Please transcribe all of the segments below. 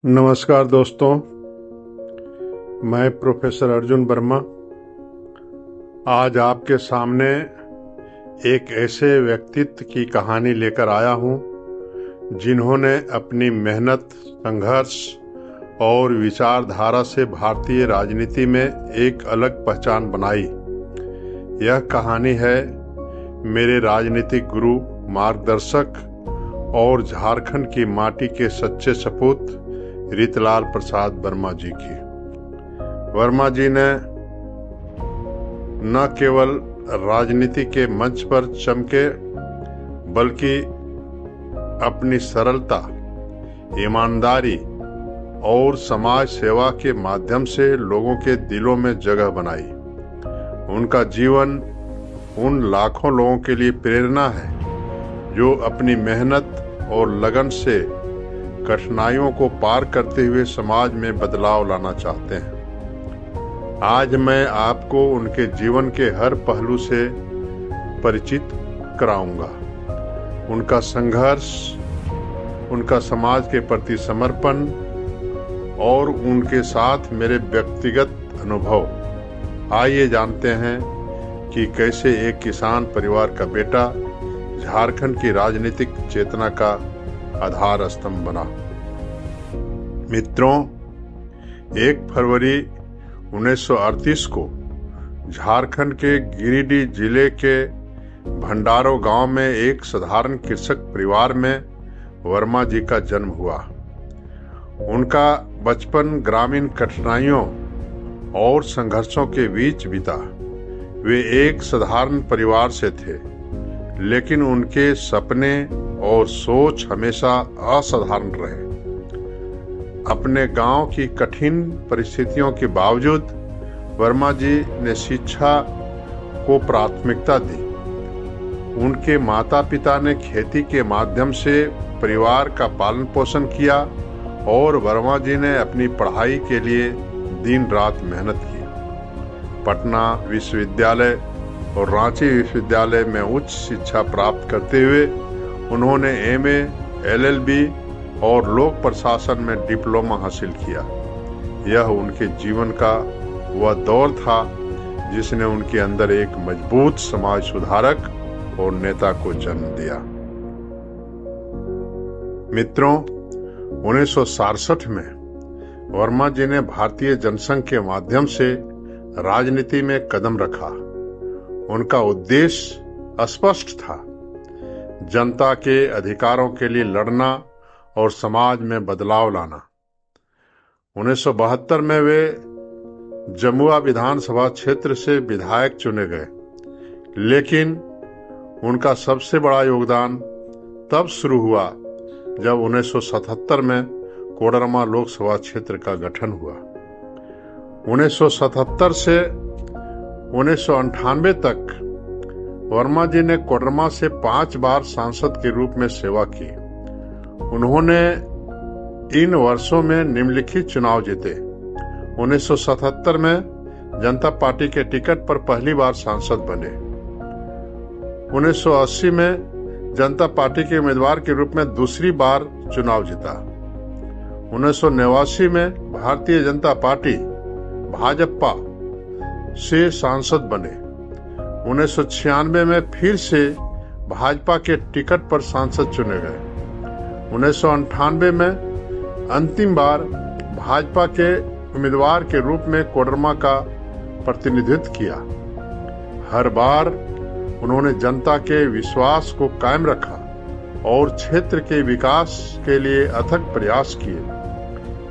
नमस्कार दोस्तों, मैं प्रोफेसर अर्जुन वर्मा आज आपके सामने एक ऐसे व्यक्तित्व की कहानी लेकर आया हूं जिन्होंने अपनी मेहनत, संघर्ष और विचारधारा से भारतीय राजनीति में एक अलग पहचान बनाई। यह कहानी है मेरे राजनीतिक गुरु, मार्गदर्शक और झारखंड की माटी के सच्चे सपूत रीतलाल प्रसाद वर्मा जी की। वर्मा जी ने न केवल राजनीति के मंच पर चमके बल्कि अपनी सरलता, ईमानदारी और समाज सेवा के माध्यम से लोगों के दिलों में जगह बनाई। उनका जीवन उन लाखों लोगों के लिए प्रेरणा है जो अपनी मेहनत और लगन से कठिनाइयों को पार करते हुए समाज में बदलाव लाना चाहते हैं। आज मैं आपको उनके जीवन के हर पहलू से परिचित कराऊंगा। उनका संघर्ष, उनका समाज के प्रति समर्पण और उनके साथ मेरे व्यक्तिगत अनुभव। आइए जानते हैं कि कैसे एक किसान परिवार का बेटा झारखंड की राजनीतिक चेतना का आधार स्तंभ बना। मित्रों, 1 फरवरी 1938 को झारखंड के गिरिडीह जिले के भंडारो गांव में एक साधारण कृषक परिवार में वर्मा जी का जन्म हुआ। उनका बचपन ग्रामीण कठिनाइयों और संघर्षों के बीच बीता। वे एक साधारण परिवार से थे, लेकिन उनके सपने और सोच हमेशा असाधारण रहे। अपने गांव की कठिन परिस्थितियों के बावजूद वर्मा जी ने शिक्षा को प्राथमिकता दी। उनके माता पिता ने खेती के माध्यम से परिवार का पालन पोषण किया और वर्मा जी ने अपनी पढ़ाई के लिए दिन रात मेहनत की। पटना विश्वविद्यालय और रांची विश्वविद्यालय में उच्च शिक्षा प्राप्त करते हुए उन्होंने MA, LLB और लोक प्रशासन में डिप्लोमा हासिल किया। यह उनके जीवन का वह दौर था जिसने उनके अंदर एक मजबूत समाज सुधारक और नेता को जन्म दिया। मित्रों, 1967 में वर्मा जी ने भारतीय जनसंघ के माध्यम से राजनीति में कदम रखा। उनका उद्देश्य स्पष्ट था, जनता के अधिकारों के लिए लड़ना और समाज में बदलाव लाना। 1972 में वे जमुआ विधानसभा क्षेत्र से विधायक चुने गए, लेकिन उनका सबसे बड़ा योगदान तब शुरू हुआ जब 1977 में कोडरमा लोकसभा क्षेत्र का गठन हुआ। 1977 से 1998 तक वर्मा जी ने कोडरमा से 5 बार सांसद के रूप में सेवा की। उन्होंने इन वर्षों में निम्नलिखित चुनाव जीते। 1977 में जनता पार्टी के टिकट पर पहली बार सांसद बने। 1980 में जनता पार्टी के उम्मीदवार के रूप में दूसरी बार चुनाव जीता। 1989 में भारतीय जनता पार्टी भाजपा से सांसद बने। 1996 में फिर से भाजपा के टिकट पर सांसद चुने गए। 1998 में अंतिम बार भाजपा के उम्मीदवार के रूप में कोडरमा का प्रतिनिधित्व किया। हर बार उन्होंने जनता के विश्वास को कायम रखा और क्षेत्र के विकास के लिए अथक प्रयास किए।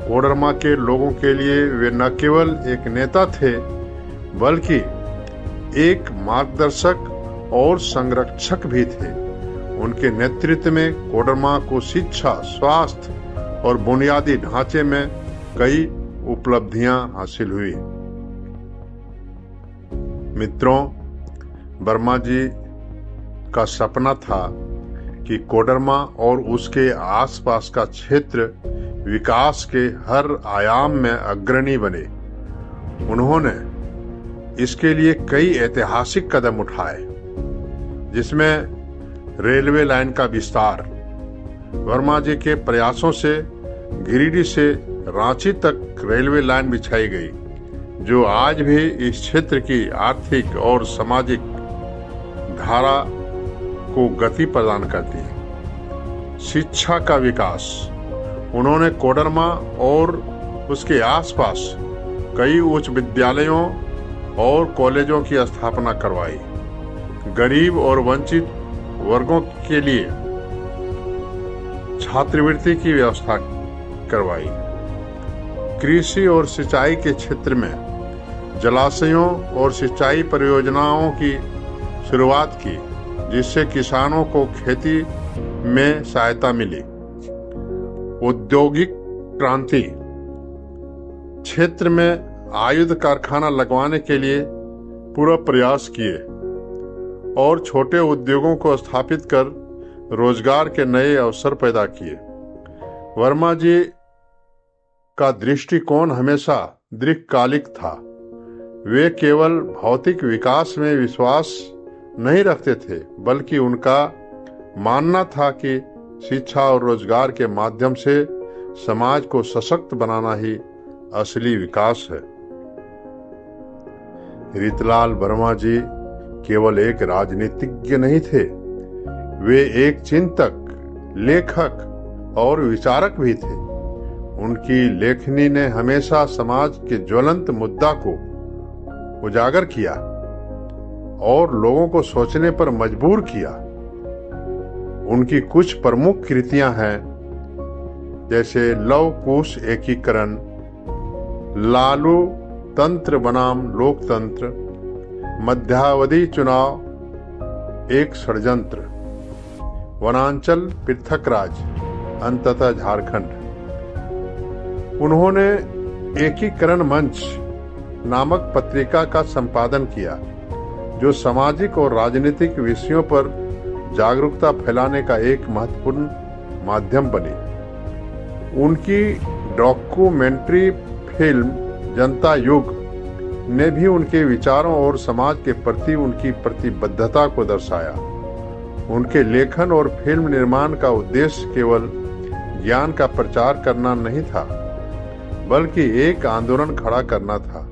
कोडरमा के लोगों के लिए वे न केवल एक नेता थे बल्कि एक मार्गदर्शक और संरक्षक भी थे। उनके नेतृत्व में कोडरमा को शिक्षा, स्वास्थ्य और बुनियादी ढांचे में कई उपलब्धियां हासिल हुई। मित्रों, वर्मा जी का सपना था कि कोडरमा और उसके आसपास का क्षेत्र विकास के हर आयाम में अग्रणी बने। उन्होंने इसके लिए कई ऐतिहासिक कदम उठाए, जिसमें रेलवे लाइन का विस्तार। वर्मा जी के प्रयासों से गिरिडीह से रांची तक रेलवे लाइन बिछाई गई, जो आज भी इस क्षेत्र की आर्थिक और सामाजिक धारा को गति प्रदान करती है। शिक्षा का विकास। उन्होंने कोडरमा और उसके आसपास कई उच्च विद्यालयों और कॉलेजों की स्थापना करवाई। गरीब और वंचित वर्गों के लिए छात्रवृत्ति की व्यवस्था करवाई। कृषि और सिंचाई के क्षेत्र में जलाशयों और सिंचाई परियोजनाओं की शुरुआत की, जिससे किसानों को खेती में सहायता मिली। औद्योगिक क्रांति। क्षेत्र में आयुध कारखाना लगवाने के लिए पूरा प्रयास किए और छोटे उद्योगों को स्थापित कर रोजगार के नए अवसर पैदा किए। वर्मा जी का दृष्टिकोण हमेशा दीर्घकालिक था। वे केवल भौतिक विकास में विश्वास नहीं रखते थे, बल्कि उनका मानना था कि शिक्षा और रोजगार के माध्यम से समाज को सशक्त बनाना ही असली विकास है। रीतलाल वर्मा जी केवल एक राजनीतिज्ञ नहीं थे, वे एक चिंतक, लेखक और विचारक भी थे। उनकी लेखनी ने हमेशा समाज के ज्वलंत मुद्दा को उजागर किया और लोगों को सोचने पर मजबूर किया। उनकी कुछ प्रमुख कृतियां हैं, जैसे लव कुश एकीकरण, लालू तंत्र बनाम लोकतंत्र, मध्यावधि चुनाव एक षड्यंत्र, वनांचल पृथक राज, अंततः झारखंड। उन्होंने एकीकरण मंच नामक पत्रिका का संपादन किया, जो सामाजिक और राजनीतिक विषयों पर जागरूकता फैलाने का एक महत्वपूर्ण माध्यम बनी। उनकी डॉक्यूमेंट्री फिल्म जनता युग ने भी उनके विचारों और समाज के प्रति उनकी प्रतिबद्धता को दर्शाया। उनके लेखन और फिल्म निर्माण का उद्देश्य केवल ज्ञान का प्रचार करना नहीं था, बल्कि एक आंदोलन खड़ा करना था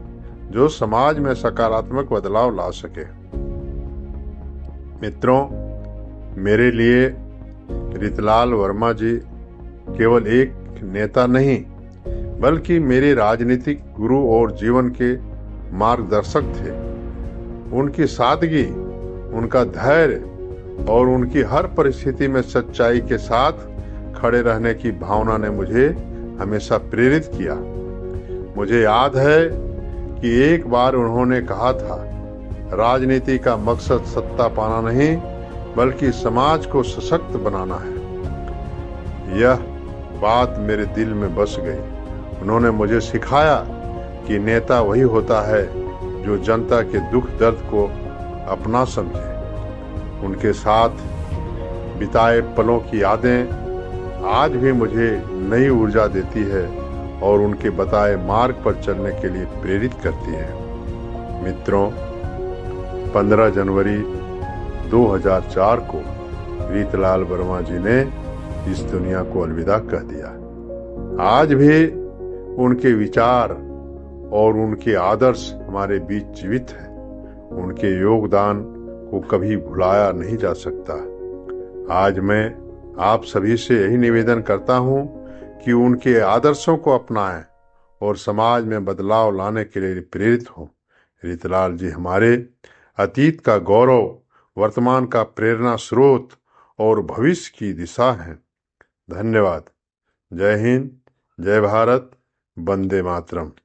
जो समाज में सकारात्मक बदलाव ला सके। मित्रों, मेरे लिए रीतलाल वर्मा जी केवल एक नेता नहीं, बल्कि मेरे राजनीतिक गुरु और जीवन के मार्गदर्शक थे। उनकी सादगी, उनका धैर्य और उनकी हर परिस्थिति में सच्चाई के साथ खड़े रहने की भावना ने मुझे हमेशा प्रेरित किया। मुझे याद है कि एक बार उन्होंने कहा था, राजनीति का मकसद सत्ता पाना नहीं, बल्कि समाज को सशक्त बनाना है। यह बात मेरे दिल में बस गई। उन्होंने मुझे सिखाया कि नेता वही होता है जो जनता के दुख दर्द को अपना समझे। उनके साथ बिताए पलों की यादें आज भी मुझे नई ऊर्जा देती है और उनके बताए मार्ग पर चलने के लिए प्रेरित करती है। मित्रों, 15 जनवरी 2004 को रीतलाल वर्मा जी ने इस दुनिया को अलविदा कह दिया। आज भी उनके विचार और उनके आदर्श हमारे बीच जीवित हैं। उनके योगदान को कभी भुलाया नहीं जा सकता। आज मैं आप सभी से यही निवेदन करता हूं कि उनके आदर्शों को अपनाएं और समाज में बदलाव लाने के लिए प्रेरित हों। रीतलाल जी हमारे अतीत का गौरव, वर्तमान का प्रेरणा स्रोत और भविष्य की दिशा हैं। धन्यवाद। जय हिंद, जय भारत, वंदे मातरम।